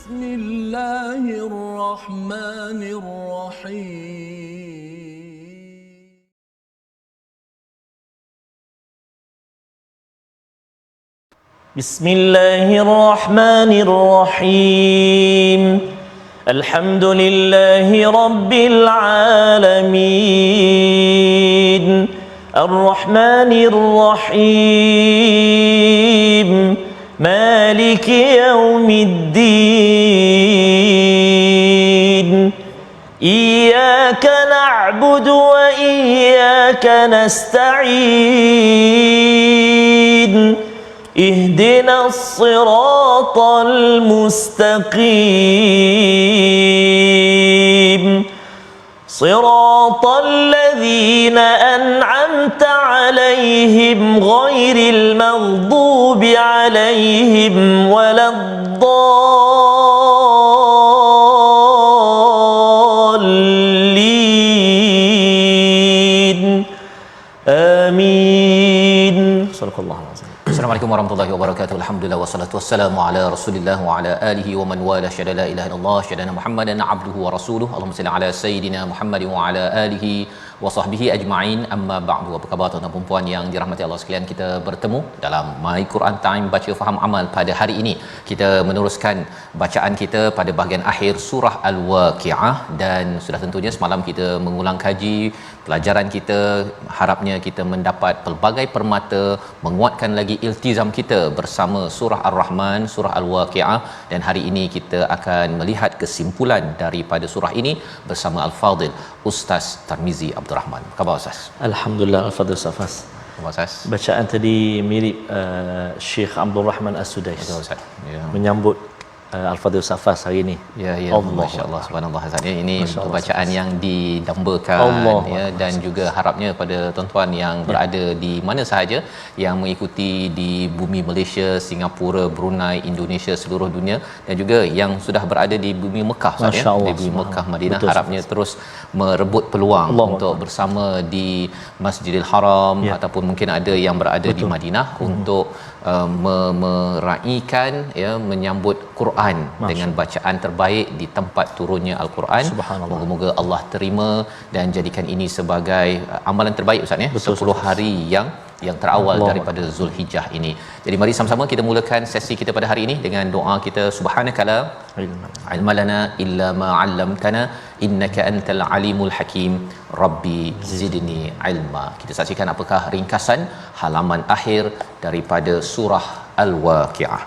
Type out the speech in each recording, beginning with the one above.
بسم الله الرحمن الرحيم بسم الله الرحمن الرحيم الحمد لله رب العالمين الرحمن الرحيم مالك يوم الدين إياك نعبد وإياك نستعين اهدنا الصراط المستقيم صراط الذين أنعمت عليهم غير المغضوب عليهم ولا الضالين آمين صدق الله العظيم. Assalamualaikum warahmatullahi wabarakatuh. Alhamdulillah wassalatu wassalamu ala Rasulillah wa ala alihi wa man wala syada la ilaha illallah syadana Muhammadan abduhu wa rasuluhu. Allahumma salli ala sayidina Muhammad wa ala alihi wa sahbihi ajma'in. Amma ba'du. Apa khabar tuan-tuan dan puan yang dirahmati Allah sekalian? Kita bertemu dalam My Quran Time baca faham amal pada hari ini. Kita meneruskan bacaan kita pada bahagian akhir surah Al-Waqiah dan sudah tentunya semalam kita mengulang kaji pelajaran kita, harapnya kita mendapat pelbagai permata, menguatkan lagi iltizam kita bersama surah Ar-Rahman, surah Al-Waqiah, dan hari ini kita akan melihat kesimpulan daripada surah ini bersama Al-Fadil Ustaz Tarmizi Abdul Rahman. Apa khabar Ustaz? Alhamdulillah Al-Fadhil Safas. Khabar Ustaz? Bacaan tadi mirip Syekh Abdul Rahman As-Sudais. Betul Ustaz. Ya. Menyambut Al-Fadhil Safas hari ini. Ya, masya-Allah, subhanallah Hasan. Ya, ini pembacaan yang didambakan ya, dan juga harapnya pada tuan-tuan yang berada di mana sahaja yang mengikuti di bumi Malaysia, Singapura, Brunei, Indonesia, seluruh dunia, dan juga yang sudah berada di bumi Mekah ya, di bumi Mekah Madinah, betul, harapnya terus merebut peluang untuk bersama di Masjidil Haram ataupun mungkin ada yang berada di Madinah untuk meraihkan ya, menyambut Quran dengan bacaan terbaik di tempat turunnya Al-Quran. Moga-moga Allah terima dan jadikan ini sebagai amalan terbaik Ustaz ya, 10 hari yang terawal daripada Zulhijjah ini. Jadi mari sama-sama kita mulakan sesi kita pada hari ini dengan doa kita. Subhanakala ilma lana illa ma 'allamtana innaka antal alimul hakim rabbi zidni ilma. Kita saksikan apakah ringkasan halaman akhir daripada surah Al-Waqiah.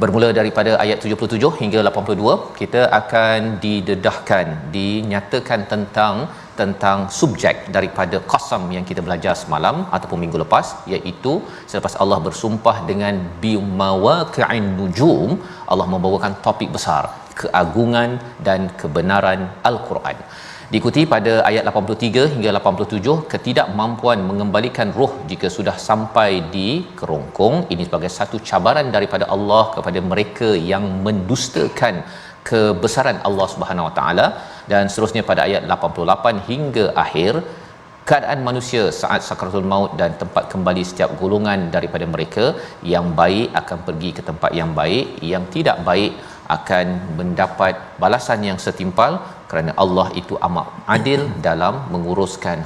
Bermula daripada ayat 77 hingga 82, kita akan didedahkan, dinyatakan tentang subjek daripada qasam yang kita belajar semalam ataupun minggu lepas, iaitu selepas Allah bersumpah dengan bimawaqi'in nujum, Allah membawakan topik besar, keagungan dan kebenaran Al-Quran. Diikuti pada ayat 83 hingga 87, ketidakmampuan mengembalikan roh jika sudah sampai di kerongkong. Ini sebagai satu cabaran daripada Allah kepada mereka yang mendustakan kebesaran Allah Subhanahu Wa Taala. Dan seterusnya pada ayat 88 hingga akhir, keadaan manusia saat sakaratul maut dan tempat kembali setiap golongan daripada mereka. Yang baik akan pergi ke tempat yang baik, yang tidak baik akan mendapat balasan yang setimpal, kerana Allah itu amat adil dalam menguruskan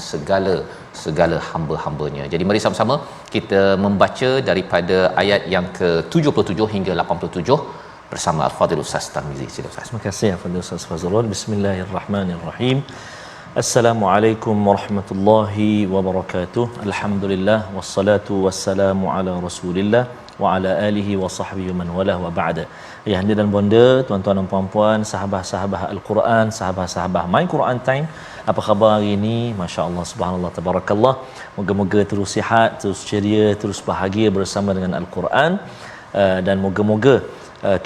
segala hamba-hambanya. Jadi mari sama-sama kita membaca daripada ayat yang ke-77 hingga 87 bersama Al-Fadhil Ustaz Tarmizi. Sila Ustaz. Terima kasih Al-Fadhil Ustaz Fazrul. Bismillahirrahmanirrahim. Assalamualaikum warahmatullahi wabarakatuh. Alhamdulillah wassalatu wassalamu ala Rasulillah wa ala alihi wa sahbihi man wala wa ba'da. Ya hadirin dan bonda, tuan-tuan dan puan-puan, sahabat-sahabat Al-Quran, sahabat-sahabat My Quran Time, apa khabar hari ini? Masya-Allah, subhanallah, tabarakallah. Moga-moga terus sihat, terus ceria, terus bahagia bersama dengan Al-Quran, dan moga-moga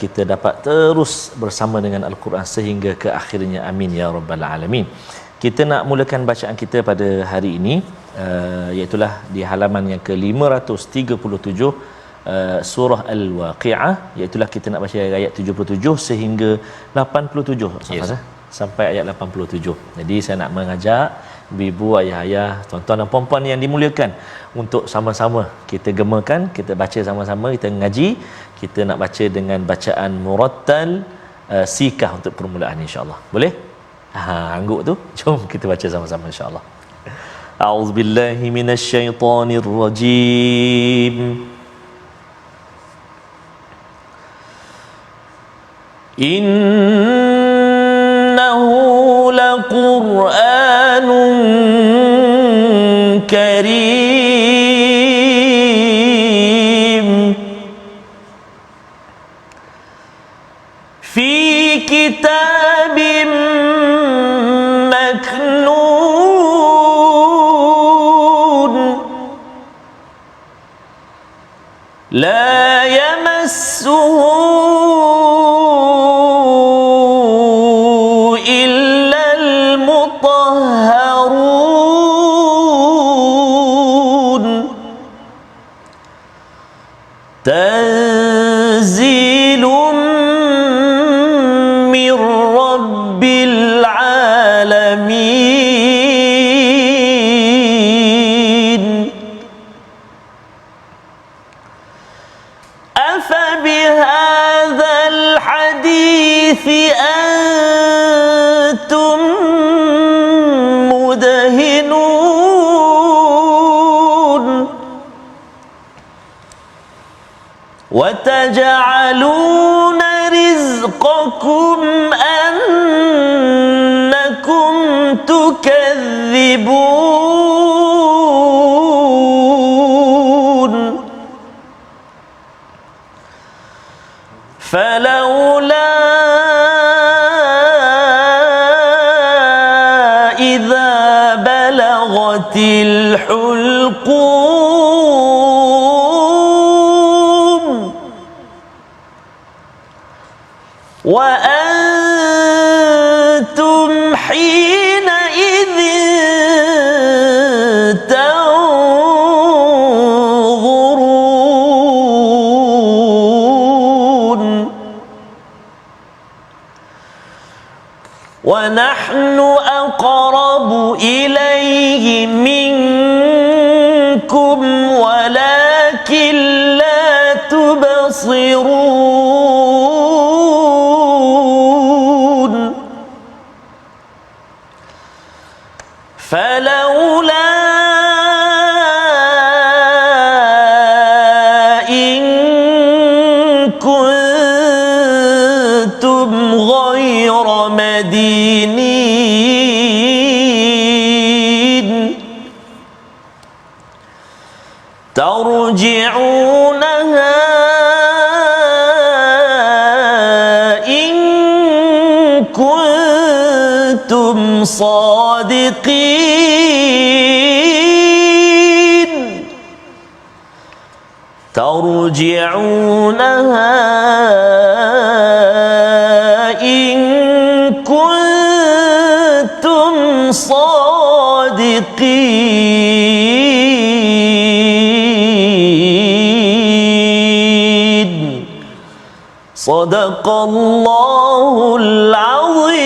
kita dapat terus bersama dengan Al-Quran sehingga ke akhirnya, amin ya rabbal alamin. Kita nak mulakan bacaan kita pada hari ini, iaitulah di halaman yang ke-537 surah Al-Waqiah, iaitu kita nak baca ayat 77 sehingga 87, sampai ayat 87. Jadi saya nak mengajak ibu, ayah-ayah, tuan-tuan dan puan-puan yang dimuliakan untuk sama-sama kita gemakan, kita baca sama-sama, kita ngaji, kita nak baca dengan bacaan murattal, sikah untuk permulaan insya-Allah. Boleh? Angguk tu. Jom kita baca sama-sama insya-Allah. A'udzubillahi minasyaitonirrajim. Innahu laqur'anun karim fi kitabim maknun la yamassuhu تنزيل من رب العالمين أفبهذا الحديث أنتم مدهنون وتجعلون رزقكم أنكم تكذبون فلولا إذا بلغت الحلقوم وأنتم حينئذ تنظرون ونحن أقرب إليه منكم ولكن لا تبصرون فلولا إن كنتم غير مدينين ترجعونها إن كنتم صادقين ترجعونها إن كنتم صادقين صدق الله العظيم.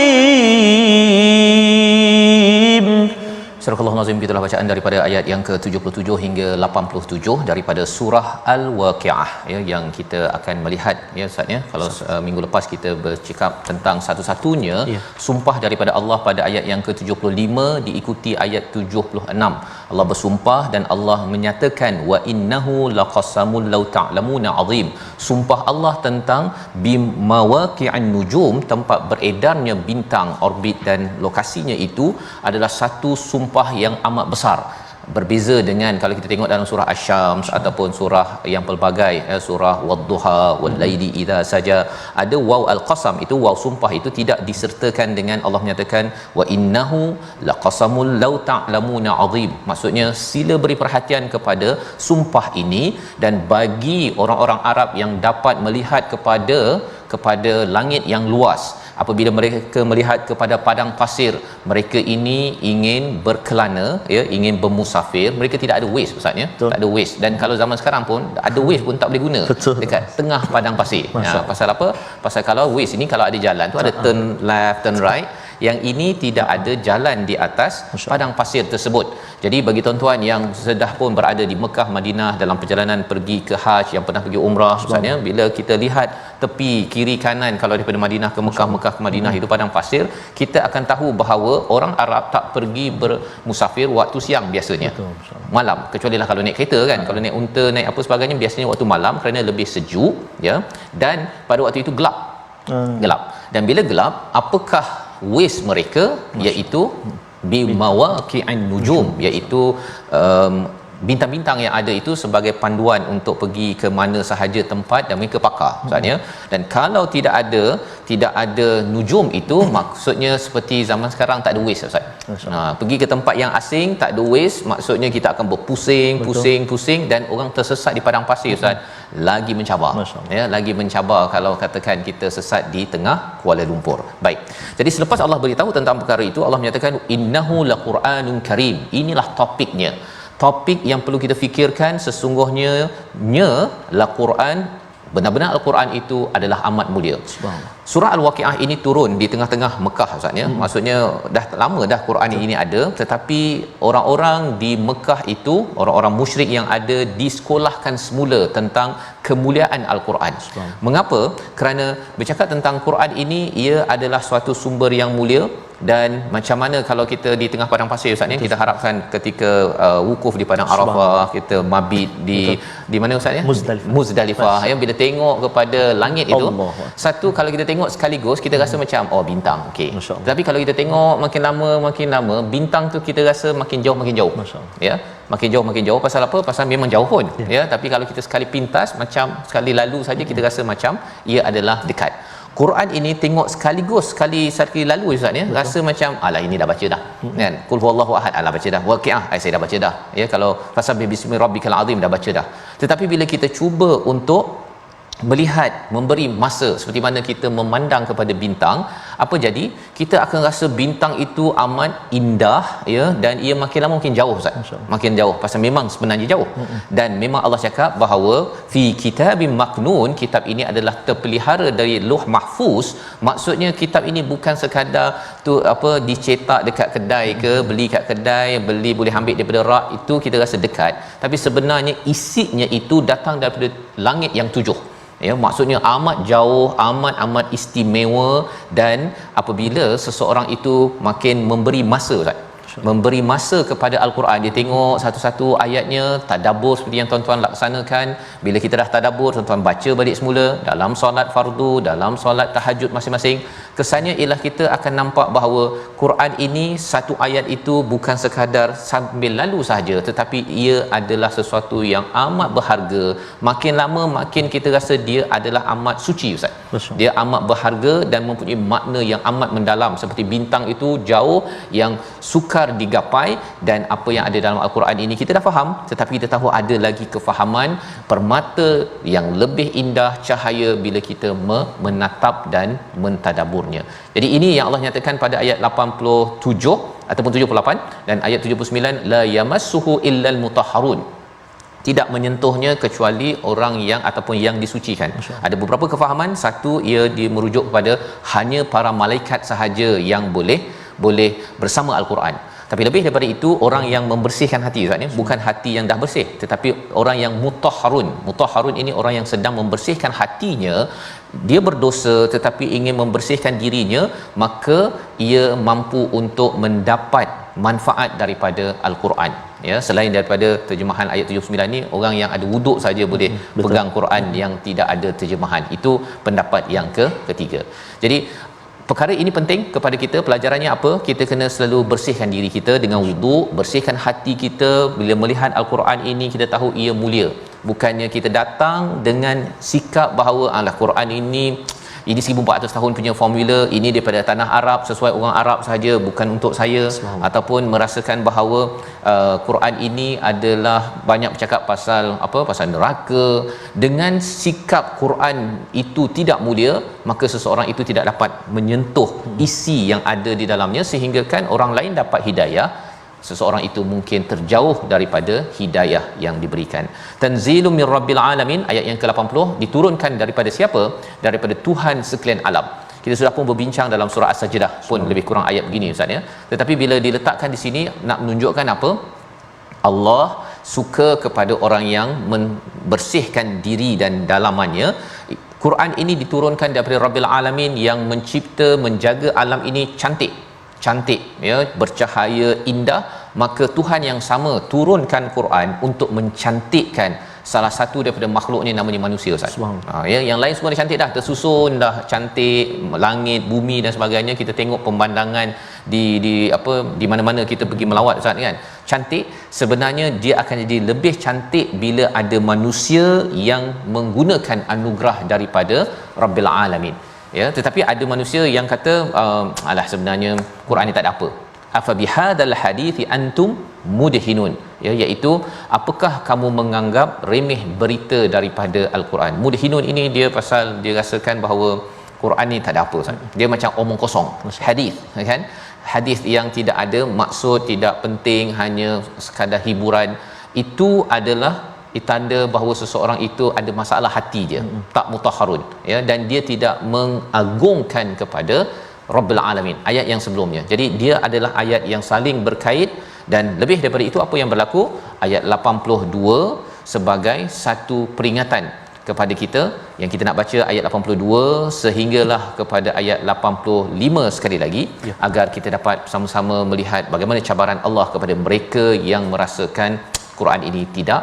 Surah Al-Nazim, itulah bacaan daripada ayat yang ke-77 hingga 87 daripada surah Al-Waqiah ya, yang kita akan melihat ya Ustaz ya. Kalau minggu lepas kita bercakap tentang satu-satunya sumpah daripada Allah pada ayat yang ke-75 diikuti ayat 76. Allah bersumpah dan Allah menyatakan wa innahu laqasamul law ta'lamuna azim. Sumpah Allah tentang bimawaqi'an nujum, tempat beredarnya bintang, orbit dan lokasinya itu adalah satu sumpah yang amat besar. Berbeza dengan kalau kita tengok dalam surah Asy-Syams ataupun surah yang pelbagai surah Wad-Duha wal-laili idza saja, ada waw al-qasam, itu waw sumpah itu tidak disertakan dengan Allah menyatakan wa innahu laqasamul law ta'lamuna azim. Maksudnya sila beri perhatian kepada sumpah ini, dan bagi orang-orang Arab yang dapat melihat kepada langit yang luas, apabila mereka melihat kepada padang pasir, mereka ini ingin berkelana ya, ingin bermusafir, mereka tidak ada waste Ustaz ya. Tak ada waste. Dan kalau zaman sekarang pun ada waste pun tak boleh guna. Betul. Dekat tengah padang pasir. Pasal apa? Pasal kalau waste ini kalau ada jalan tu ada turn left, turn right, yang ini tidak ada jalan di atas padang pasir tersebut. Jadi bagi tuan-tuan yang sedah pun berada di Mekah, Madinah dalam perjalanan pergi ke Hajj, yang pernah pergi umrah misalnya, bila kita lihat tepi kiri kanan kalau daripada Madinah ke Mekah, Mekah ke Madinah itu padang pasir, kita akan tahu bahawa orang Arab tak pergi bermusafir waktu siang biasanya. Malam, kecuali lah kalau naik kereta kan, kalau naik unta, naik apa sebagainya, biasanya waktu malam kerana lebih sejuk ya, dan pada waktu itu gelap. Dan bila gelap, apakah ways mereka? Iaitu bimawaqi'an nujum, iaitu bintang-bintang yang ada itu sebagai panduan untuk pergi ke mana sahaja tempat, dan mereka pakar maksudnya. Dan kalau tidak ada nujum itu, maksudnya seperti zaman sekarang tak ada waste Ustaz. Pergi ke tempat yang asing tak ada waste, maksudnya kita akan berpusing dan orang tersesat di padang pasir Ustaz. Lagi mencabar ya, lagi mencabar kalau katakan kita sesat di tengah Kuala Lumpur. Baik, jadi selepas Allah beritahu tentang perkara itu, Allah menyatakan innahu laqur'anun karim. Inilah topiknya, topik yang perlu kita fikirkan. Sesungguhnya Al-Quran, benar-benar Al-Quran itu adalah amat mulia. Surah Al-Waqiah ini turun di tengah-tengah Mekah Ustaz ya. Maksudnya dah lama dah Quran ini ada, tetapi orang-orang di Mekah itu, orang-orang musyrik yang ada, disekolahkan semula tentang kemuliaan Al-Quran. Mengapa? Kerana bercakap tentang Quran ini, ia adalah suatu sumber yang mulia. Dan macam mana kalau kita di tengah padang pasir Ustaz ni, kita harapkan ketika wukuf di padang Arafah, kita mabit di mana Ustaz ya, Muzdalifah ya, bila tengok kepada langit itu, satu kalau kita tengok sekaligus kita rasa macam bintang, okey. Tapi kalau kita tengok makin lama bintang tu kita rasa makin jauh ya, makin jauh. Pasal apa? Pasal memang jauh pun ya, tapi kalau kita sekali pintas, macam sekali lalu saja kita rasa macam ia adalah dekat. Quran ini tengok sekali lalu Ustaz ya, rasa macam alah ini dah baca dah kan, qul huwallahu ahad alah baca dah, waqiah saya dah baca dah ya, kalau fasabbih bismi rabbikal azim dah baca dah. Tetapi bila kita cuba untuk melihat, memberi masa seperti mana kita memandang kepada bintang, apa jadi? Kita akan rasa bintang itu amat indah ya, dan ia makin lama makin jauh Ustaz. Makin jauh pasal memang sebenarnya jauh. Dan memang Allah cakap bahawa fi kitabim maknun, kitab ini adalah terpelihara dari Lauh Mahfuz. Maksudnya kitab ini bukan sekadar dicetak dekat kedai ke, beli kat kedai, beli boleh ambil daripada rak, itu kita rasa dekat, tapi sebenarnya isinya itu datang daripada langit yang tujuh. Ya, maksudnya amat jauh, amat istimewa. Dan apabila seseorang itu makin memberi masa Ustaz, memberi masa kepada Al-Quran, dia tengok satu-satu ayatnya, tadabbur seperti yang tuan-tuan laksanakan. Bila kita dah tadabbur, tuan-tuan baca balik semula dalam solat fardu, dalam solat tahajud masing-masing, kesannya ialah kita akan nampak bahawa Quran ini, satu ayat itu bukan sekadar sambil lalu sahaja, tetapi ia adalah sesuatu yang amat berharga. Makin lama makin kita rasa dia adalah amat suci Ustaz. Dia amat berharga dan mempunyai makna yang amat mendalam, seperti bintang itu jauh yang sukar digapai. Dan apa yang ada dalam Al-Quran ini kita dah faham, tetapi kita tahu ada lagi kefahaman permata yang lebih indah cahaya bila kita menatap dan mentadaburnya. Jadi ini yang Allah nyatakan pada ayat 87 ataupun 78 dan ayat 79, la yamassuhu illal mutahharun, tidak menyentuhnya kecuali orang yang ataupun yang disucikan. Ada beberapa kefahaman. Satu, ia merujuk kepada hanya para malaikat sahaja yang boleh bersama Al-Quran. Tapi lebih daripada itu, orang yang membersihkan hati Ustaz ni, bukan hati yang dah bersih, tetapi orang yang mutahharun ini orang yang sedang membersihkan hatinya. Dia berdosa tetapi ingin membersihkan dirinya, maka ia mampu untuk mendapat manfaat daripada Al-Quran ya. Selain daripada terjemahan ayat 79 ni, orang yang ada wuduk saja boleh pegang Quran yang tidak ada terjemahan. Itu pendapat yang ketiga. Jadi perkara ini penting kepada kita. Pelajarannya apa? Kita kena selalu bersihkan diri kita dengan wuduk, bersihkan hati kita. Bila melihat Al-Quran ini, kita tahu ia mulia. Bukannya kita datang dengan sikap bahawa Al-Quran ini 1400 tahun punya formula, ini daripada tanah Arab, sesuai orang Arab sahaja, bukan untuk saya. Ataupun merasakan bahawa Quran ini adalah banyak bercakap pasal neraka. Dengan sikap Quran itu tidak mulia, maka seseorang itu tidak dapat menyentuh isi yang ada di dalamnya, sehingga kan orang lain dapat hidayah, seseorang itu mungkin terjauh daripada hidayah yang diberikan. Tanzilum mir rabbil alamin, ayat yang ke-80, diturunkan daripada siapa? Daripada Tuhan sekalian alam. Kita sudah pun berbincang dalam surah As-Sajdah pun lebih kurang ayat begini Ustaz ya. Tetapi bila diletakkan di sini nak menunjukkan apa? Allah suka kepada orang yang membersihkan diri dan dalamannya. Quran ini diturunkan daripada Rabbil Alamin yang mencipta, menjaga alam ini cantik ya, bercahaya, indah. Maka Tuhan yang sama turunkan Quran untuk mencantikkan salah satu daripada makhluknya, namanya manusia Ustaz. Ya, yang lain semua dah cantik dah, tersusun dah cantik, langit, bumi dan sebagainya. Kita tengok pemandangan di mana-mana kita pergi melawat Ustaz kan, cantik. Sebenarnya dia akan jadi lebih cantik bila ada manusia yang menggunakan anugerah daripada Rabbil Alamin ya. Tetapi ada manusia yang kata alah, sebenarnya Quran ni tak ada apa, afa bihadzal hadithi antum mudhinun ya, iaitu apakah kamu menganggap remeh berita daripada al-Quran. Mudhinun ini dia pasal dia rasakan bahawa Quran ni tak ada apa Ustaz. Dia macam omong kosong, hadis kan, hadis yang tidak ada maksud, tidak penting, hanya sekadar hiburan. Itu adalah tanda bahawa seseorang itu ada masalah hati dia, tak mutahharun ya, dan dia tidak mengagungkan kepada Rabbil Alamin. Ayat yang sebelumnya, jadi dia adalah ayat yang saling berkait. Dan lebih daripada itu, apa yang berlaku ayat 82 sebagai satu peringatan kepada kita, yang kita nak baca ayat 82 sehinggalah kepada ayat 85 sekali lagi ya, agar kita dapat sama-sama melihat bagaimana cabaran Allah kepada mereka yang merasakan Quran ini tidak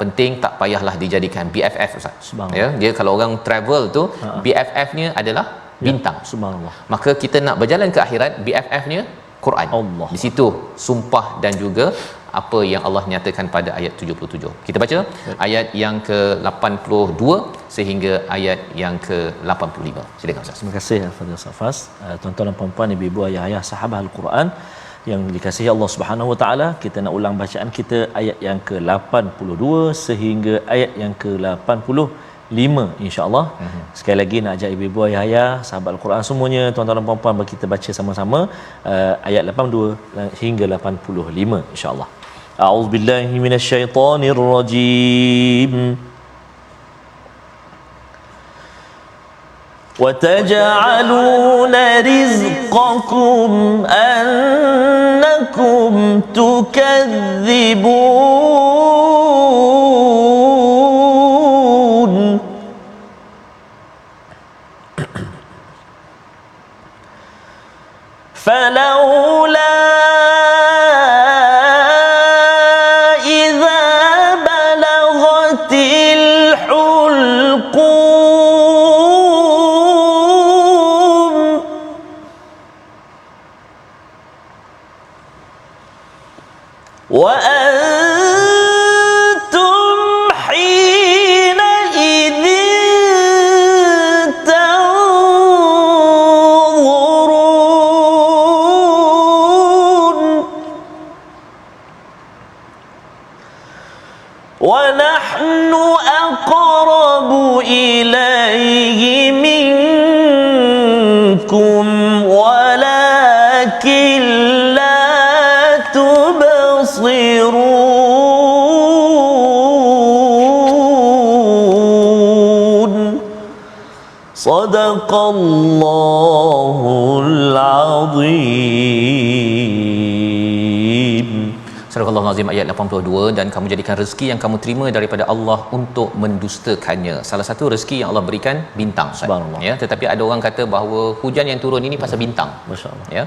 penting, tak payahlah dijadikan BFF Ustaz ya. Dia kalau orang travel tu BFF-nya adalah bintang ya, subhanallah. Maka kita nak berjalan ke akhirat, BFF-nya Quran. Allah. Di situ sumpah dan juga apa yang Allah nyatakan pada ayat 77. Kita baca ayat yang ke-82 sehingga ayat yang ke-85. Silakan Ustaz. Terima kasih Al-Fadhil Safas. Tuan-tuan dan puan-puan, ibu-ibu, ayah-ayah, sahabat Al-Quran yang dikasihi Allah Subhanahu Wa Taala, kita nak ulang bacaan kita ayat yang ke-82 sehingga ayat yang ke-85 insya-Allah. Sekali lagi nak ajak ibu-ibu, ayah-ayah, sahabat Al-Quran semuanya, tuan-tuan dan puan-puan, bagi kita baca sama-sama ayat 82 hingga 85 insya-Allah. A'udzubillahi minasyaitonirrajim. وَتَجْعَلُونَ رِزْقَكُمْ أَنَّكُمْ تُكَذِّبُونَ فَلَوْلَا إِذَا بَلَغَتِ الْحُلْقُومَ وَأَنْتُمْ حِينَئِذٍ تَنظُرُونَ وَنَحْنُ أَقْرَبُ إِلَيْهِ مِنْكُمْ وَلَكِنْ لَا تُبْصِرُونَ صدق الله العظيم. Surah Al-Azim ayat 82, dan kamu jadikan rezeki yang kamu terima daripada Allah untuk mendustakannya. Salah satu rezeki yang Allah berikan bintang, ya. Tetapi ada orang kata bahawa hujan yang turun ini pasal bintang. Masya-Allah. Ya.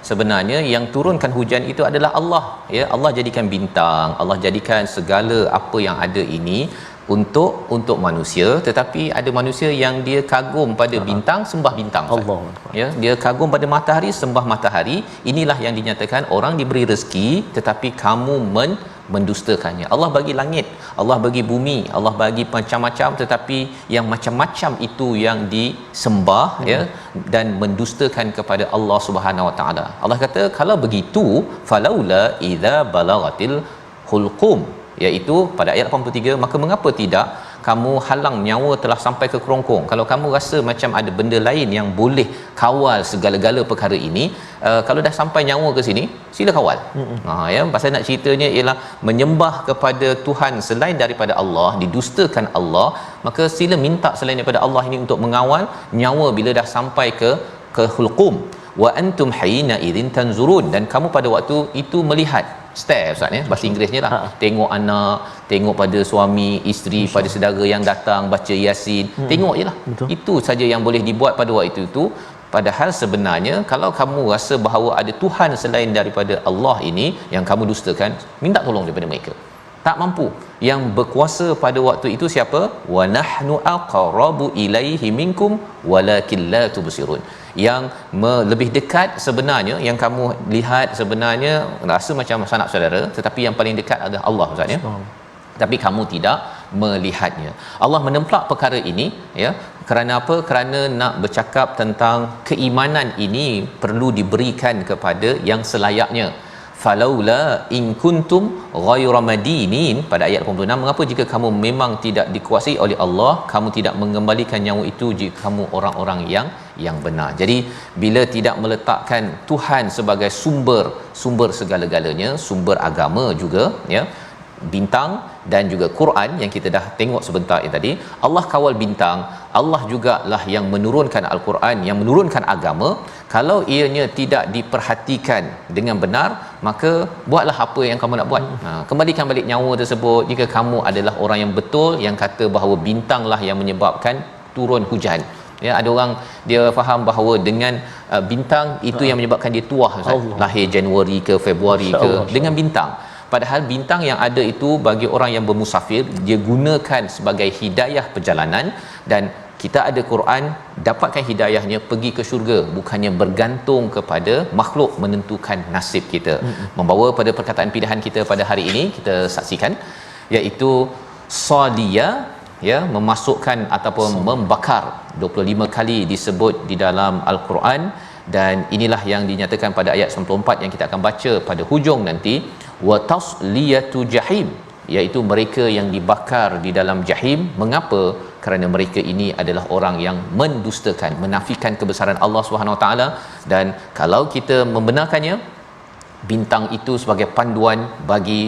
Sebenarnya yang turunkan hujan itu adalah Allah, ya. Allah jadikan bintang, Allah jadikan segala apa yang ada ini untuk manusia. Tetapi ada manusia yang dia kagum pada bintang, sembah bintang. Allah. Ya, dia kagum pada matahari, sembah matahari. Inilah yang dinyatakan orang diberi rezeki tetapi kamu mendustakannya. Allah bagi langit, Allah bagi bumi, Allah bagi macam-macam, tetapi yang macam-macam itu yang disembah ya, dan mendustakan kepada Allah Subhanahu Wa Taala. Allah kata kalau begitu falaula idza balagatil hulqum, iaitu pada ayat 83, maka mengapa tidak kamu halang nyawa telah sampai ke kerongkong, kalau kamu rasa macam ada benda lain yang boleh kawal segala-gala perkara ini, kalau dah sampai nyawa ke sini, sila kawal. Ya, pasal nak ceritanya ialah menyembah kepada Tuhan selain daripada Allah, didustakan Allah, maka sila minta selain daripada Allah ini untuk mengawal nyawa bila dah sampai ke hulqum. Wa antum hayina idzin tanzurun, dan kamu pada waktu itu melihat, stare ustaz ya, bahasa Inggerisnya lah, tengok anak, tengok pada suami, isteri, pada saudara yang datang baca Yasin, tengok je lah. Itu saja yang boleh dibuat pada waktu itu. Padahal sebenarnya kalau kamu rasa bahawa ada Tuhan selain daripada Allah ini yang kamu dustakan, minta tolong daripada mereka. Tak mampu, yang berkuasa pada waktu itu siapa? Wa nahnu aqrabu ilaihi minkum walakin la tubsirun. Yang lebih dekat sebenarnya, yang kamu lihat sebenarnya rasa macam sanak saudara, tetapi yang paling dekat adalah Allah ustaz ya. Tapi kamu tidak melihatnya. Allah menemplak perkara ini ya, kerana apa? Kerana nak bercakap tentang keimanan ini perlu diberikan kepada yang selayaknya. Falaula in kuntum ghayra madinin, pada ayat 86, mengapa jika kamu memang tidak dikuasai oleh Allah, kamu tidak mengembalikan nyawa itu jika kamu orang-orang yang benar. Jadi bila tidak meletakkan Tuhan sebagai sumber segala-galanya, sumber agama juga ya, bintang dan juga Quran yang kita dah tengok sebentar tadi, Allah kawal bintang, Allah jugalah yang menurunkan Al-Quran, yang menurunkan agama. Kalau ianya tidak diperhatikan dengan benar, maka buatlah apa yang kamu nak buat. Kembalikan balik nyawa tersebut jika kamu adalah orang yang betul, yang kata bahawa bintanglah yang menyebabkan turun hujan. Ya, ada orang dia faham bahawa dengan bintang itu yang menyebabkan dia tuah lahir Januari ke Februari ke dengan bintang. Padahal bintang yang ada itu bagi orang yang bermusafir, dia gunakan sebagai hidayah perjalanan, dan kita ada Quran, dapatkan hidayahnya, pergi ke syurga, bukannya bergantung kepada makhluk menentukan nasib kita. Membawa pada perkataan pilihan kita pada hari ini, kita saksikan, iaitu Sadia ya, memasukkan ataupun membakar 25 kali disebut di dalam Al-Quran, dan inilah yang dinyatakan pada ayat 94 yang kita akan baca pada hujung nanti. Wa tasliyatu jahim, iaitu mereka yang dibakar di dalam jahim. Mengapa? Kerana mereka ini adalah orang yang mendustakan, menafikan kebesaran Allah Subhanahu Wa Taala. Dan kalau kita membenarkannya, bintang itu sebagai panduan bagi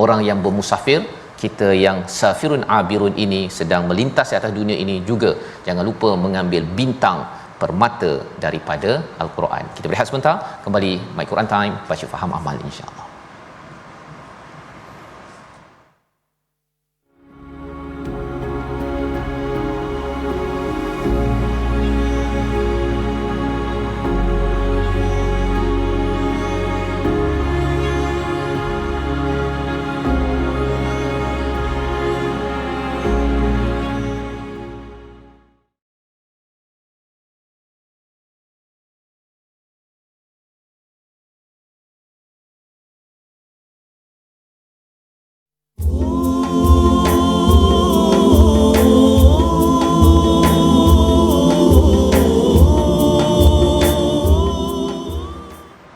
orang yang bermusafir, kita yang safirun abirun ini sedang melintas di atas dunia ini juga jangan lupa mengambil bintang permata daripada Al-Quran. Kita berehat sebentar, kembali My Quran Time, baca faham amal insya-Allah.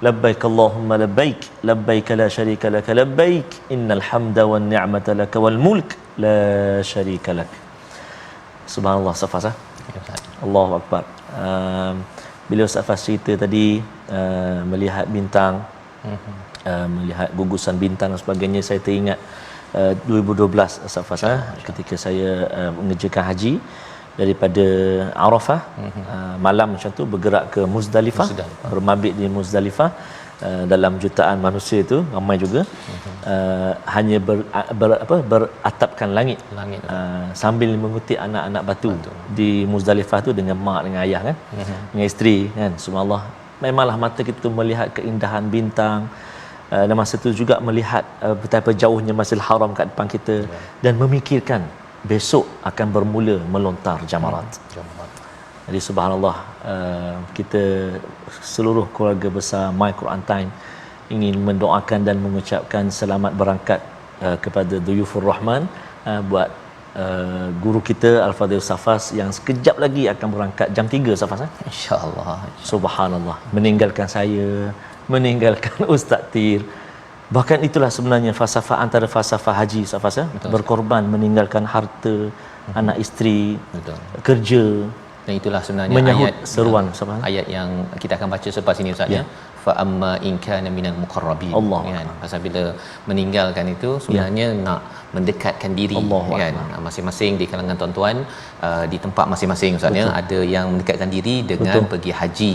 Labbaik Allahumma labbaik, labbaik la syarika lak, labbaik innal hamda wan ni'mata lak wal mulk la syarika lak. Subhanallah. Safas Allahu akbar. Bila Ustaz Fas cerita tadi melihat bintang, melihat gugusan bintang dan sebagainya, saya teringat 2012 Ustaz Fas, ketika saya mengerjakan haji daripada Arafah, malam macam tu bergerak ke Muzdalifah, bermabit di Muzdalifah. Dalam jutaan manusia itu ramai juga, hanya beratapkan langit, sambil mengutip anak-anak batu di Muzdalifah tu dengan mak, dengan ayah kan, dengan isteri kan. Subhanallah, memanglah mata kita melihat keindahan bintang, dan masa tu juga melihat betapa jauhnya Masjidil Haram kat depan kita, dan memikirkan besok akan bermula melontar jamarat. Jadi subhanallah, kita seluruh keluarga besar My Quran Time ingin mendoakan dan mengucapkan selamat berangkat kepada Duyufur Rahman, buat guru kita Al-Fadhil Safas yang sekejap lagi akan berangkat jam 3 Safas, insya-Allah. Subhanallah, meninggalkan saya, meninggalkan Ustaz Tir Bahkan itulah sebenarnya falsafah antara falsafah haji Ustaz ya. Berkorban, meninggalkan harta, anak isteri, Betul. kerja, Dan itulah sebenarnya menyahut ayat seruan ayat yang kita akan baca selepas ini Ustaz ya. Fa amma in kana minal muqarrabin, Allah. kan, pasal bila meninggalkan itu sebenarnya nak mendekatkan diri, Allah kan, masing-masing di kalangan tuan-tuan di tempat masing-masing Ustaz ya. Ada yang mendekatkan diri dengan pergi haji,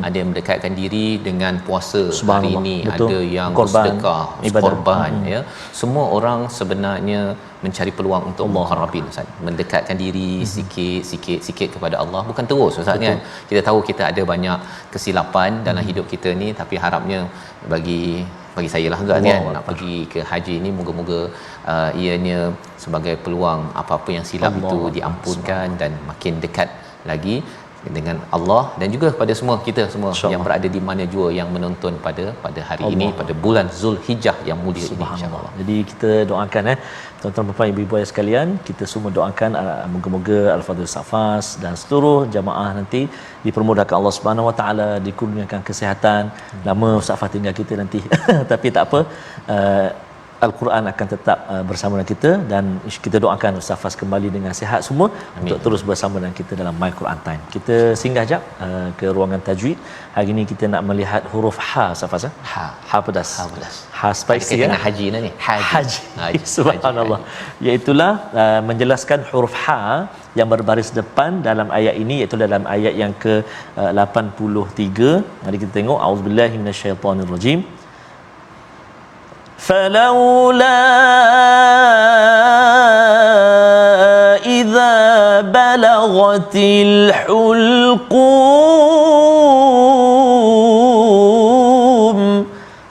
ada yang mendekatkan diri dengan puasa hari ini, ada yang bersedekah, korban ya. Semua orang sebenarnya mencari peluang untuk muqarrabin Ustaz, mendekatkan diri sikit kepada Allah, bukan terus Ustaz kan. Kita tahu kita ada banyak kesilapan dalam hidup kita ni, tapi harapnya bagi saya lah juga kan, nak pergi ke haji ni moga-moga ianya sebagai peluang apa-apa yang silap itu diampunkan dan makin dekat lagi dengan Allah, dan juga kepada semua kita semua yang berada di mana jua yang menonton pada hari ini, pada bulan Zulhijjah yang mulia ini insya-Allah. Jadi kita doakan tuan-tuan puan-puan ibu-ibu ayah sekalian, kita semua doakan moga-moga Al-Fadhil Safas dan seluruh jamaah nanti dipermudahkan Allah Subhanahu Wa Taala, dikurniakan kesihatan. Lama Ustaz Fah tinggal kita nanti tapi tak apa, Al-Quran akan tetap bersama dengan kita, dan kita doakan Ustaz Fas kembali dengan sihat semua. Amin. Untuk terus bersama dengan kita dalam My Quran Time. Kita singgah jap ke ruangan tajwid. Hari ini kita nak melihat huruf ha Ustaz Fas. Ha pedas. Ha spicy kan? Haji ni. Haji. Subhanallah. Iaitulah menjelaskan huruf ha yang berbaris depan dalam ayat ini, iaitu dalam ayat yang ke 83. Mari kita tengok. Auzubillahi minasyaitonirrajim. فلولا إذا بلغت الحلقوم.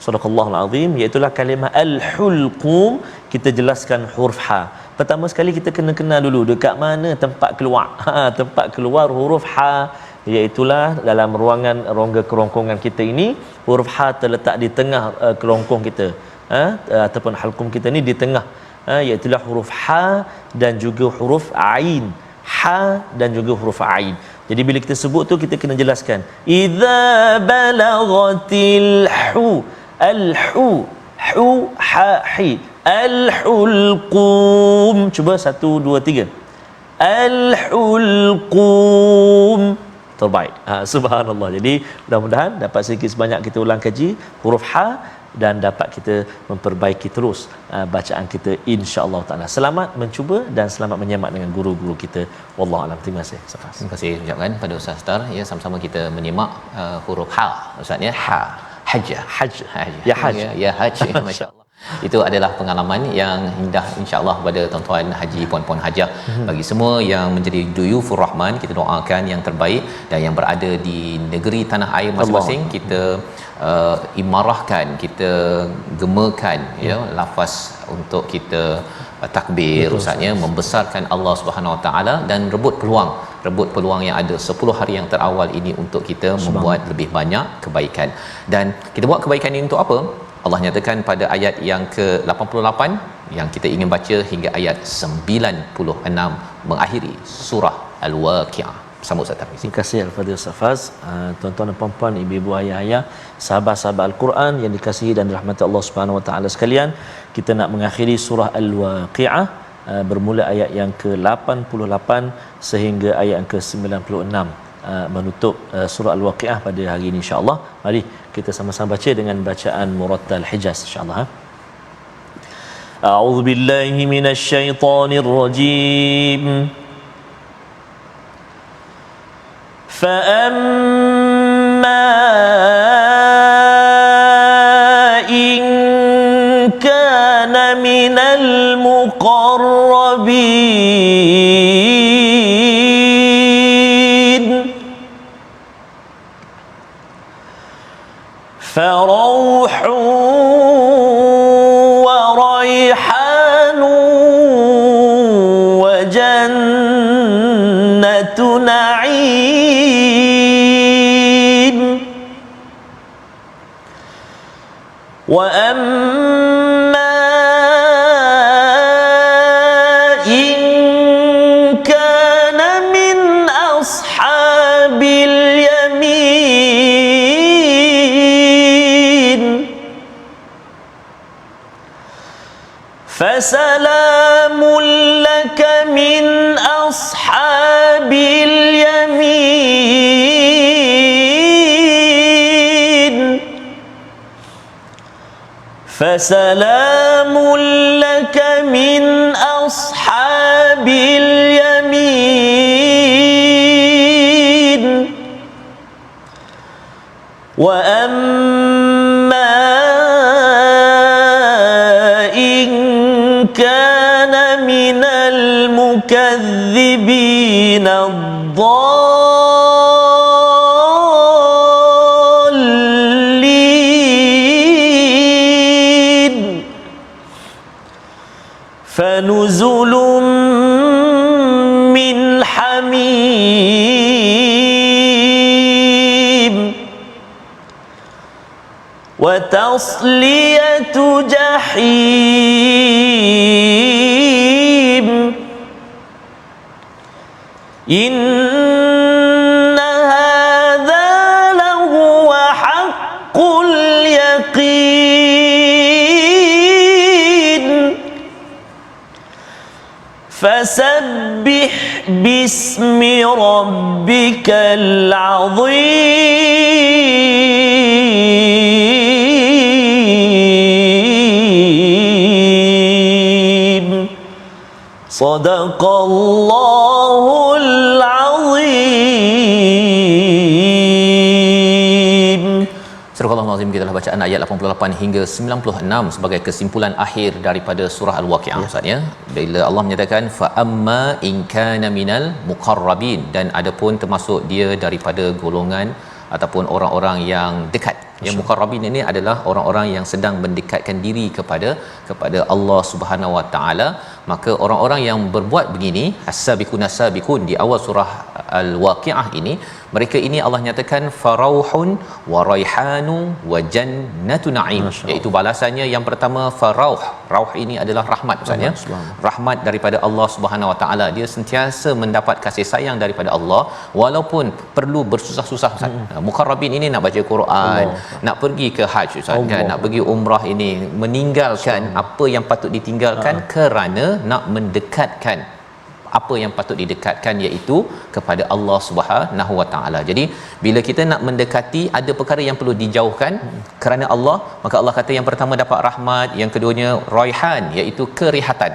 Sadaqallahul Azim. Iaitulah kalimah al-hulqum. Kita jelaskan huruf ha. Pertama sekali kita kena kenal dulu dekat mana tempat keluar. Tempat keluar huruf ha, iaitulah dalam ruangan rongga kerongkongan kita ini. Huruf ha terletak di tengah kerongkong kita. Ataupun halqum kita ni di tengah, iaitulah huruf ha dan juga huruf ain. Ha dan juga huruf ain. Jadi bila kita sebut tu kita kena jelaskan idza balaghatil hu, al hu, hu ha hi, al hulqum. Cuba 1 2 3. Al hulqum. Terbaik. Subhanallah. Jadi mudah-mudahan dapat sedikit sebanyak kita ulang kaji huruf ha dan dapat kita memperbaiki terus bacaan kita insya-Allah taala. Selamat mencuba dan selamat menyemak dengan guru-guru kita. Wallahu alam. Terima kasih. Terima kasih ucapkan pada Ustaz Star ya. Sama-sama kita menyemak huruf ha Ustaz ya. Ha, hajj, ya hajj, ya hajj. Masya-Allah. Itu adalah pengalaman yang indah insya-Allah kepada tuan-tuan haji, puan-puan hajah, bagi semua yang menjadi duyufur rahman. Kita doakan yang terbaik, dan yang berada di negeri tanah air masing-masing kita imarahkan, kita gemakan ya lafaz untuk kita takbir Ustaznya, membesarkan Allah Subhanahu Wa Taala dan rebut peluang yang ada 10 hari yang terawal ini untuk kita membuat lebih banyak kebaikan. Dan kita buat kebaikan ini untuk apa? Allah nyatakan pada ayat yang ke-88 yang kita ingin baca hingga ayat 96 mengakhiri surah Al-Waqiah. Bersama Ustaz Tarmizi. Terima kasih Al-Fadhil Safaz. Tuan-tuan dan puan-puan, ibu-ibu, ayah-ayah, sahabat-sahabat Al-Quran yang dikasihi dan dirahmati Allah Subhanahu Wa Taala sekalian, kita nak mengakhiri surah Al-Waqiah bermula ayat yang ke-88 sehingga ayat yang ke-96, menutup surah Al-Waqiah pada hari ini insya-Allah. Mari kita sama-sama baca dengan bacaan murattal Hijaz insya-Allah. A'udzu billahi minasyaitonir rajim. فأما إن كان من المقربين فروح وريحان وجنة نعيم وأما إن كان من أصحاب اليمين فسلام لك من أصحاب اليمين فسلام لك من أصحاب اليمين وأما إن كان من المكذبين الضالين فنزل من حميم وتصلية جحيم إن هذا لهو حق اليقين فسبح باسم ربك العظيم صدق الله العظيم. Surah Al-Azim, kita telah bacaan ayat 88 hingga 96 sebagai kesimpulan akhir daripada surah Al-Waqiah Ustaz ya. Bila Allah menyatakan fa amma in kana minal muqarrabin, dan adapun termasuk dia daripada golongan ataupun orang-orang yang dekat. Yang muqarrabin ini adalah orang-orang yang sedang mendekatkan diri kepada Allah Subhanahu Wa Taala. Maka orang-orang yang berbuat begini, as-sabiqun as-sabiqun, di awal surah Al-Waqiah ini, mereka ini Allah nyatakan farauhun wa raihanu wa jannatu na'im, iaitu balasannya yang pertama farauh. Rauh ini adalah rahmat Ustaz ya. Rahmat daripada Allah Subhanahu Wa Taala. Dia sentiasa mendapat kasih sayang daripada Allah walaupun perlu bersusah-susah Ustaz. Muqarrabin ini nak baca Quran, nak pergi ke haji Ustaz kan, nak pergi umrah ini, meninggalkan apa yang patut ditinggalkan kerana nak mendekatkan apa yang patut didekatkan, iaitu kepada Allah Subhanahu Wa Taala. Jadi bila kita nak mendekati, ada perkara yang perlu dijauhkan kerana Allah, maka Allah kata yang pertama dapat rahmat, yang keduanya raihan, iaitu kerehatan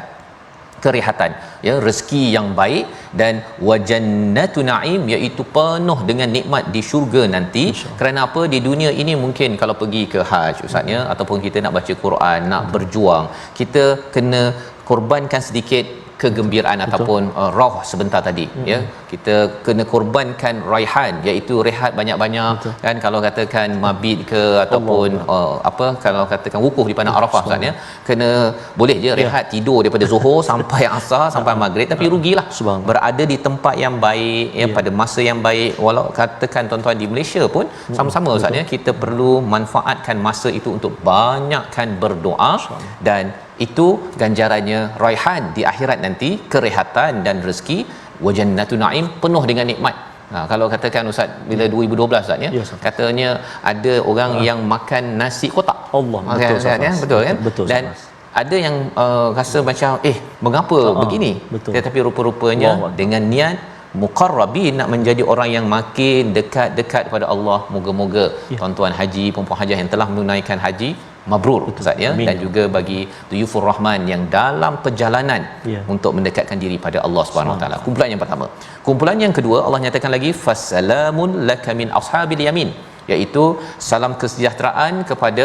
ya, rezeki yang baik, dan wajannatu na'im, iaitu penuh dengan nikmat di syurga nanti. Kerana apa? Di dunia ini mungkin kalau pergi ke haji Ustaz ya, ataupun kita nak baca Quran, nak berjuang, kita kena korbankan sedikit kegembiraan ataupun rauh sebentar tadi ya. Kita kena korbankan raihan, iaitu rehat banyak-banyak kan, kalau katakan mabit ke ataupun apa, kalau katakan wukuf di padang Arafah Ustaz ya, kena boleh je rehat tidur daripada zuhur sampai asar sampai maghrib, tapi rugilah berada di tempat yang baik ya, pada masa yang baik. Walau katakan tuan-tuan di Malaysia pun sama-sama Ustaz ya, kita perlu manfaatkan masa itu untuk banyakkan berdoa, dan itu ganjarannya raihan di akhirat nanti, kerehatan dan rezeki, wajannatu na'im, penuh dengan nikmat. Kalau katakan Ustaz, bila 2012 Ustaz ya, katanya ada orang yang makan nasi kotak. Allah, betul Ustaz ya, betul kan? Betul, dan ada yang rasa macam mengapa begini, tetapi rupa-rupanya dengan niat muqarrabin, nak menjadi orang yang makin dekat kepada Allah. Moga-moga tuan-tuan haji, perempuan haji yang telah menunaikan haji mabrur Ustaz ya, dan juga bagi Duyufur Rahman yang dalam perjalanan untuk mendekatkan diri pada Allah Subhanahu Wa Taala. Kumpulan yang pertama. Kumpulan yang kedua, Allah nyatakan lagi fasalamun laka min ashabil yamin, iaitu salam kesejahteraan kepada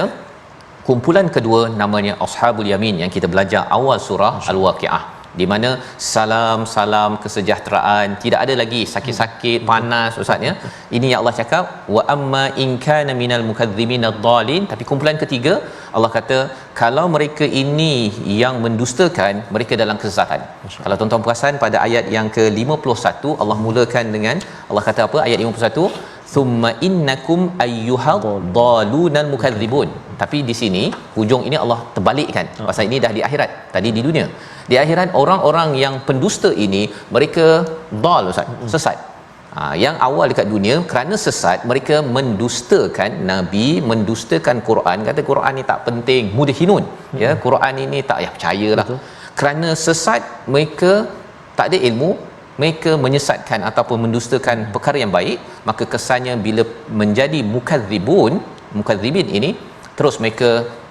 kumpulan kedua, namanya ashabul yamin, yang kita belajar awal surah Al-Waqiah, di mana salam kesejahteraan, tidak ada lagi sakit-sakit, panas Ustaz ya. Ini yang Allah cakap wa amma in kana minal mukadzimin ad-dhalin. Tapi kumpulan ketiga, Allah kata kalau mereka ini yang mendustakan, mereka dalam kesesatan. Kalau tuan-tuan perasan pada ayat yang ke-51, Allah mulakan dengan, Allah kata apa ayat 51, thumma innakum ayyuhad dhalunal mukadzibun. Tapi di sini hujung ini Allah terbalikkan, pasal ini dah di akhirat, tadi di dunia. Di akhirat orang-orang yang pendusta ini, mereka dhal Ustaz, sesat. Yang awal dekat dunia kerana sesat, mereka mendustakan nabi, mendustakan Quran, kata Quran ni tak penting, mudhinun, ya, Quran ini tak payah percayalah. Kerana sesat, mereka tak ada ilmu, mereka menyesatkan ataupun mendustakan perkara yang baik, maka kesannya bila menjadi mukadzibin ini, terus mereka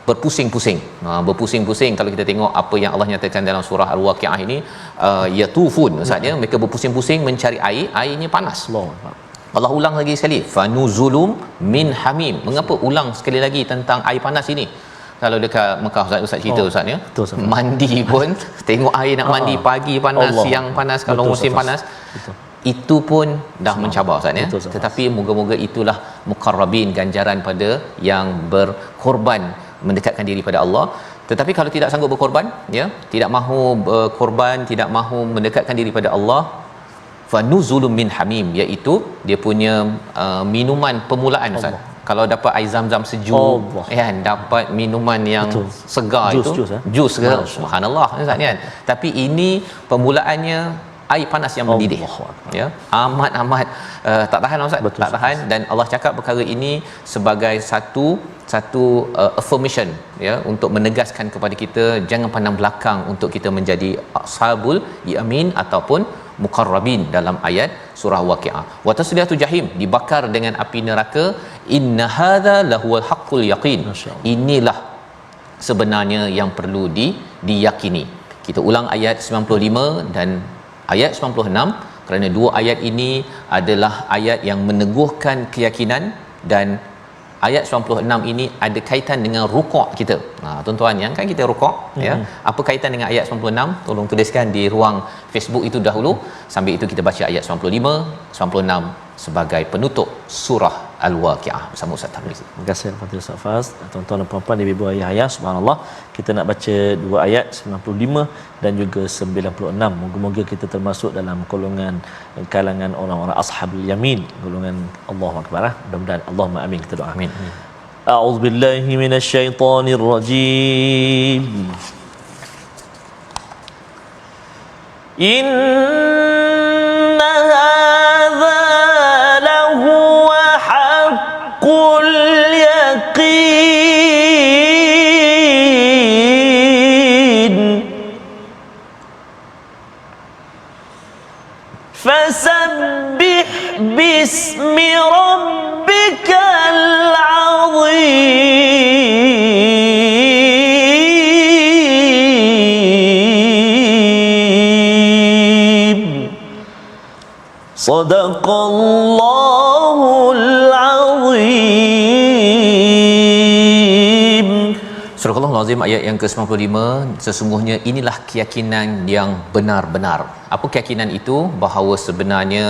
berpusing-pusing. Berpusing-pusing, kalau kita tengok apa yang Allah nyatakan dalam surah Al-Waqiah ini, yatufun, maksudnya mereka berpusing-pusing mencari air, airnya panas. Allah ulang lagi sekali, fanuzulum min hamim. Mengapa ulang sekali lagi tentang air panas ini? Kalau dekat Mekah, Ustaz cerita, Ustaz, ya, mandi pun tengok air nak mandi, pagi panas, siang panas, kalau musim panas. Itu pun dah mencabar, Ustaz, ya. Tetapi moga-moga itulah muqarrabin, ganjaran pada yang berkorban mendekatkan diri pada Allah. Tetapi kalau tidak sanggup berkorban, ya, tidak mahu berkorban, tidak mahu mendekatkan diri pada Allah, fanuzulum min hamim, iaitu dia punya minuman permulaan, Ustaz. Kalau dapat air zam-zam sejuk, kan, dapat minuman yang segar, jus ke, subhanallah, Ustaz, kan. Tapi ini permulaannya air panas yang mendidih, ya, amat tak tahan, Ustaz. Tak tahan. Dan Allah cakap perkara ini sebagai satu affirmation, ya, untuk menegaskan kepada kita jangan pandang belakang untuk kita menjadi ashabul yamin ataupun muqarrabin dalam ayat surah Waqiah. Wa tasliyatu jahim, dibakar dengan api neraka. Inna hadza lahuwal haqqul yaqin. Inilah sebenarnya yang perlu diyakini. Kita ulang ayat 95 dan ayat 96 kerana dua ayat ini adalah ayat yang meneguhkan keyakinan, dan ayat 96 ini ada kaitan dengan rukuk kita. Tuan-tuan yang kan kita rukuk, ya, apa kaitan dengan ayat 96? Tolong tuliskan di ruang Facebook itu dahulu. Sambil itu kita baca ayat 95, 96 sebagai penutup surah Al-Waqiah bersama Ustaz Tarmizi. Terima kasih kepada Ustaz Faz. Tuan-tuan dan puan-puan, ibu-ibu, ayah-ayah, subhanallah, kita nak baca dua ayat 95 dan juga 96. Moga-moga kita termasuk dalam golongan kalangan orang-orang ashabul yamin, golongan Allahu akbar. Mudah-mudahan, Allahumma amin, kita doa. Amin. A'udzubillahi minasyaitonir rajim. Inna hadza lahuwa haqqul yaqin fasabbih bismi rabbikal azim. Sadaqallahul azim. Surah Al-Azim ayat yang ke-95. Sesungguhnya inilah keyakinan yang benar-benar. Apa keyakinan itu? Bahawa sebenarnya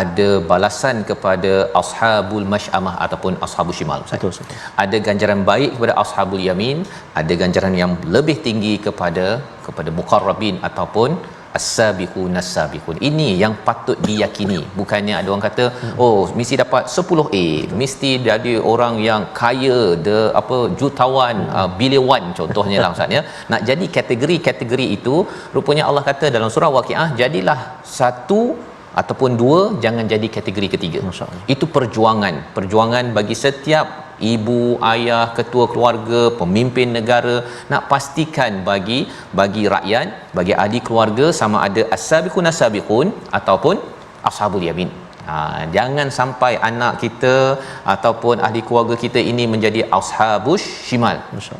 ada balasan kepada ashabul masy'amah ataupun ashabul shimal. Betul. Ada ganjaran baik kepada ashabul yamin, ada ganjaran yang lebih tinggi kepada muqarrabin ataupun as-sabiqun as-sabiqun. Ini yang patut diyakini. Bukannya ada orang kata, oh, mesti dapat 10A, mesti jadi orang yang kaya, jutawan, bilion contohnya lah, Ustaz, ya. Nak jadi kategori-kategori itu, rupanya Allah kata dalam surah Waqiah, jadilah satu ataupun dua, jangan jadi kategori ketiga. Itu perjuangan bagi setiap ibu, ayah, ketua keluarga, pemimpin negara, nak pastikan bagi rakyat, bagi ahli keluarga, sama ada as-sabiqun as-sabiqun ataupun ashabul yamin. Jangan sampai anak kita ataupun ahli keluarga kita ini menjadi ashabus shimal,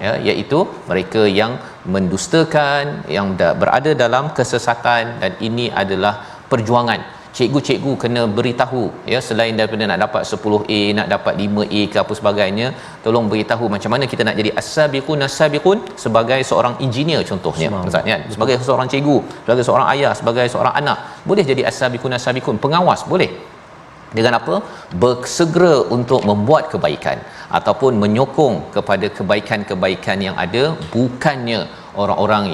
ya, iaitu mereka yang mendustakan, yang berada dalam kesesatan. Dan ini adalah perjuangan. Cikgu-cikgu kena beritahu, ya, selain daripada nak dapat 10A, nak dapat 5A ke apa sebagainya, tolong beritahu macam mana kita nak jadi as-sabiqun as-sabiqun sebagai seorang engineer contohnya, Ustaz, ya. Sebagai seorang cikgu, sebagai seorang ayah, sebagai seorang anak, boleh jadi as-sabiqun as-sabiqun, pengawas boleh. Dengan apa? Bersegera untuk membuat kebaikan ataupun menyokong kepada kebaikan-kebaikan yang ada, bukannya orang-orang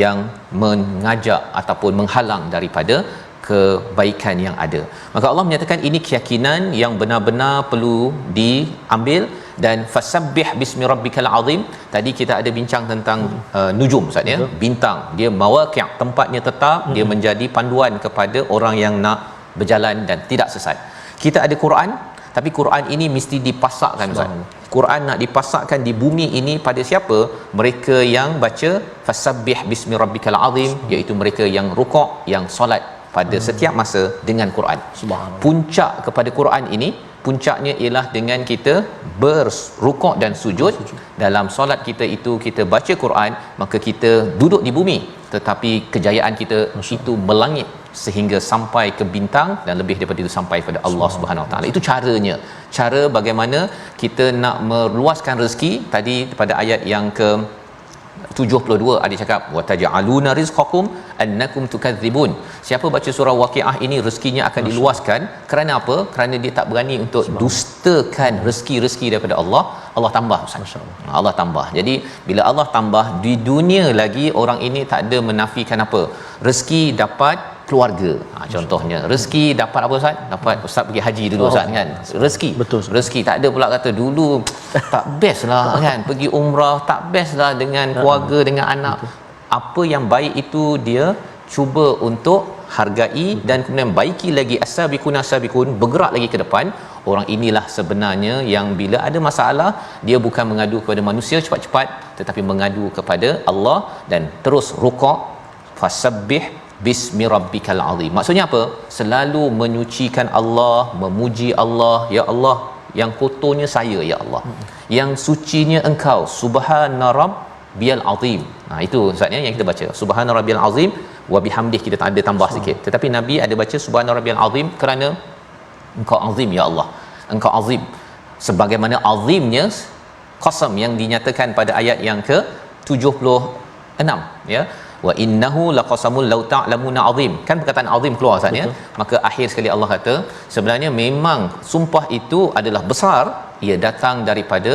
yang mengajak ataupun menghalang daripada kebaikan yang ada. Maka Allah menyatakan ini keyakinan yang benar-benar perlu diambil. Dan fasabbih bismi rabbikal azim, tadi kita ada bincang tentang nujum, Ustaz, ya, bintang. Dia mawaqi', tempatnya tetap, dia menjadi panduan kepada orang yang nak berjalan dan tidak sesat. Kita ada Quran, tapi Quran ini mesti dipasakkan Ustaz. Quran nak dipasakkan di bumi ini pada siapa? Mereka yang baca fasabbih bismi rabbikal azim, iaitu mereka yang rukuk, yang solat pada setiap masa dengan Quran. Puncak kepada Quran ini, puncaknya ialah dengan kita berrukuk dan sujud. Dalam solat kita itu kita baca Quran, maka kita duduk di bumi, tetapi kejayaan kita itu melangit sehingga sampai ke bintang dan lebih daripada itu sampai kepada Allah Subhanahu Wa Taala. Itu caranya. Cara bagaimana kita nak meluaskan rezeki. Tadi pada ayat yang ke 72 ada cakap wa taj'aluna rizqakum annakum tukadzibun. Siapa baca surah Waqiah ini rezekinya akan diluaskan. Kerana apa? Kerana dia tak berani untuk dustakan rezeki-rezeki daripada Allah. Allah tambah Ustaz. Allah tambah. Jadi bila Allah tambah di dunia lagi, orang ini tak ada menafikan apa. Rezeki dapat keluarga. Contohnya rezeki dapat apa Ustaz? Dapat Ustaz pergi haji dulu Ustaz kan. Rezeki. Betul. Rezeki tak ada pula kata dulu tak best lah kan pergi umrah, tak best lah dengan keluarga, dengan anak. Apa yang baik itu dia cuba untuk hargai dan kemudian baiki lagi. As-sabiqun as-sabiqun, bergerak lagi ke depan. Orang inilah sebenarnya yang bila ada masalah dia bukan mengadu kepada manusia cepat-cepat, tetapi mengadu kepada Allah dan terus rukuk. Fasabbih bismi rabbikal azim. Maksudnya apa? Selalu menyucikan Allah, memuji Allah. Ya Allah, yang kotornya saya ya Allah, yang sucinya engkau, subhana rabbiyal azim. Itu Ustaz yang kita baca subhana rabbiyal azim wa bihamdih, kita tak ada tambah sikit, tetapi Nabi ada baca subhana rabbiyal azim kerana engkau azim ya Allah, engkau azim. Sebagaimana azimnya qasam yang dinyatakan pada ayat yang ke 76 ya, wa innahu laqasamul law ta'lamuna azim. Kan perkataan azim keluar Ustaz ya. Maka akhir sekali Allah kata sebenarnya memang sumpah itu adalah besar, ia datang daripada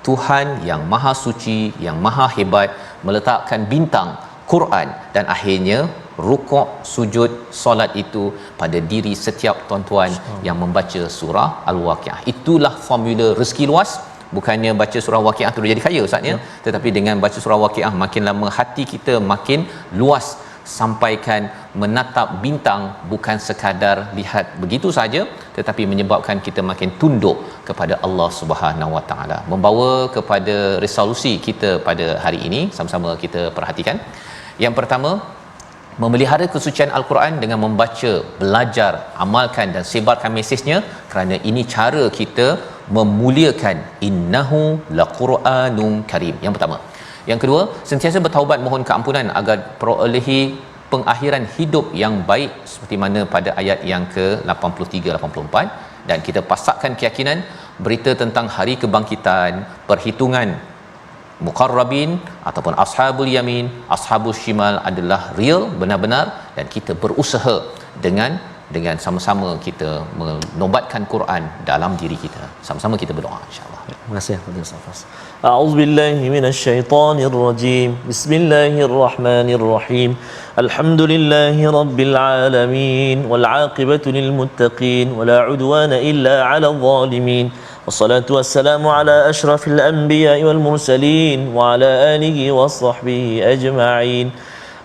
Tuhan yang maha suci, yang maha hebat, meletakkan bintang Quran dan akhirnya rukuk, sujud, solat itu pada diri setiap tuan-tuan yang membaca surah Al-Waqiah. Itulah formula rezeki luas. Bukannya baca surah Waqiah tu jadi kaya Ustaz ya, tetapi dengan baca surah Waqiah makin lama hati kita makin luas, sampaikan menatap bintang, bukan sekadar lihat begitu saja, tetapi menyebabkan kita makin tunduk kepada Allah Subhanahu Wa Taala. Membawa kepada resolusi kita pada hari ini, sama-sama kita perhatikan. Yang pertama, memelihara kesucian Al-Quran dengan membaca, belajar, amalkan dan sebarkan mesejnya, kerana ini cara kita memuliakan innahu laqur'anun karim. Yang pertama. Yang kedua, sentiasa bertaubat mohon keampunan agar perolehi pengakhiran hidup yang baik seperti mana pada ayat yang ke-83-84, dan kita pasakkan keyakinan berita tentang hari kebangkitan, perhitungan muqarrabin ataupun ashabul yamin, ashabul shimal adalah real, benar-benar, dan kita berusaha dengan sama-sama kita menobatkan Quran dalam diri kita. Sama-sama kita berdoa insya-Allah. Terima kasih kepada Ustaz. A'udzubillahi minasyaitonir rajim. Bismillahirrahmanirrahim. Alhamdulillahirabbil alamin wal 'aqibatu lil muttaqin wala 'udwana illa 'alal zalimin. Wassalatu wassalamu ala asyrafil anbiya'i wal mursalin wa ala alihi washabbihi ajma'in.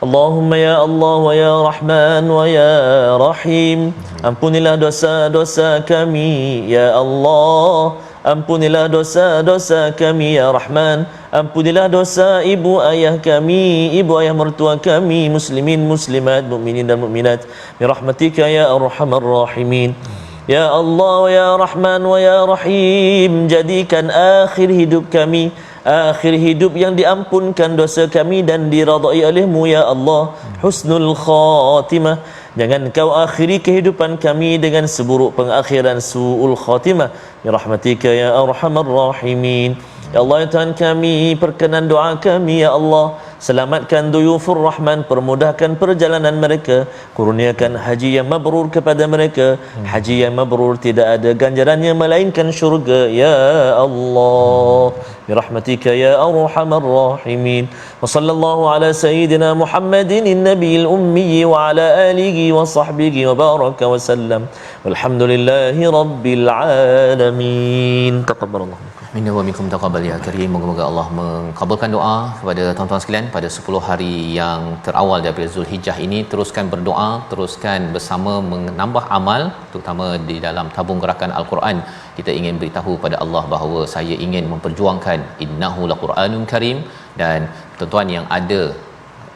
Allahumma ya Allah wa ya Rahman wa ya Rahim, ampunilah dosa-dosa kami ya Allah, ampunilah dosa-dosa kami ya Rahman, ampunilah dosa ibu ayah kami, ibu ayah mertua kami, muslimin muslimat, mukminin dan mukminat, bi rahmatika ya arhamar rahimin. Ya Allah ya Rahman wa ya Rahim, jadikan akhir hidup kami akhir hidup yang diampunkan dosa kami dan diradai oleh-Mu ya Allah, husnul khatimah. Jangan Kau akhiri kehidupan kami dengan seburuk pengakhiran, su'ul khatimah, bi rahmatika ya arhamar rahimin. Ya Allah ya Tuhan kami, perkenan doa kami ya Allah, selamatkan duyufur Rahman, permudahkan perjalanan mereka, kurniakan haji yang mabrur kepada mereka. Haji yang mabrur tidak ada ganjarannya melainkan syurga ya Allah, bi rahmatika ya arhamar rahimin. Wa sallallahu ala sayyidina Muhammadin nabiyil ummi wa ala alihi wa sahbihi wa baraka wa sallam. Walhamdulillahi rabbil alamin. Taqabbalallahu. Minna wa minkum taqabbal ya karim. Moga-moga Allah mengabulkan doa kepada tuan-tuan sekalian pada 10 hari yang terawal daripada Zulhijjah ini. Teruskan berdoa, teruskan bersama menambah amal, terutama di dalam tabung gerakan Al-Quran. Kita ingin beritahu pada Allah bahawa saya ingin memperjuangkan innahu laqur'anun karim, dan tuan-tuan yang ada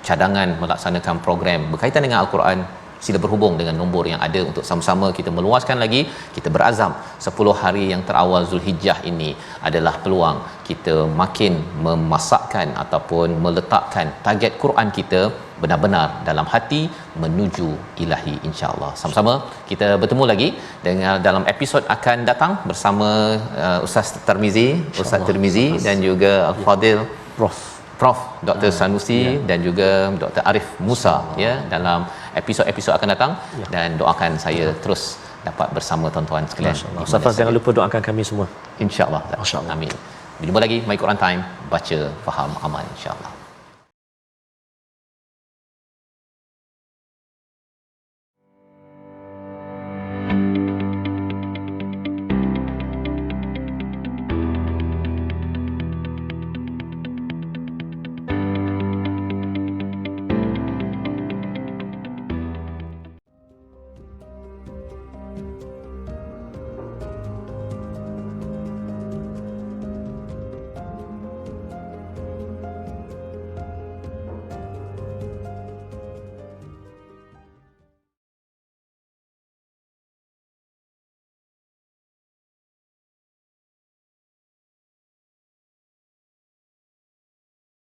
cadangan melaksanakan program berkaitan dengan Al-Quran, sila berhubung dengan nombor yang ada untuk sama-sama kita meluaskan lagi. Kita berazam 10 hari yang terawal Zulhijjah ini adalah peluang kita makin memasakkan ataupun meletakkan target Quran kita benar-benar dalam hati menuju ilahi, insya-Allah. Sama-sama kita bertemu lagi dengan dalam episod akan datang bersama Ustaz Tirmizi dan juga Al-Fadil Prof Dr. Sanusi dan juga Dr. Arif Musa ya dalam episod-episod akan datang, dan doakan saya terus dapat bersama tuan-tuan sekalian. Ustaz, jangan lupa doakan kami semua. Insya-Allah. Amin. Berjumpa lagi My Quran Time, baca, faham, amal, insya-Allah.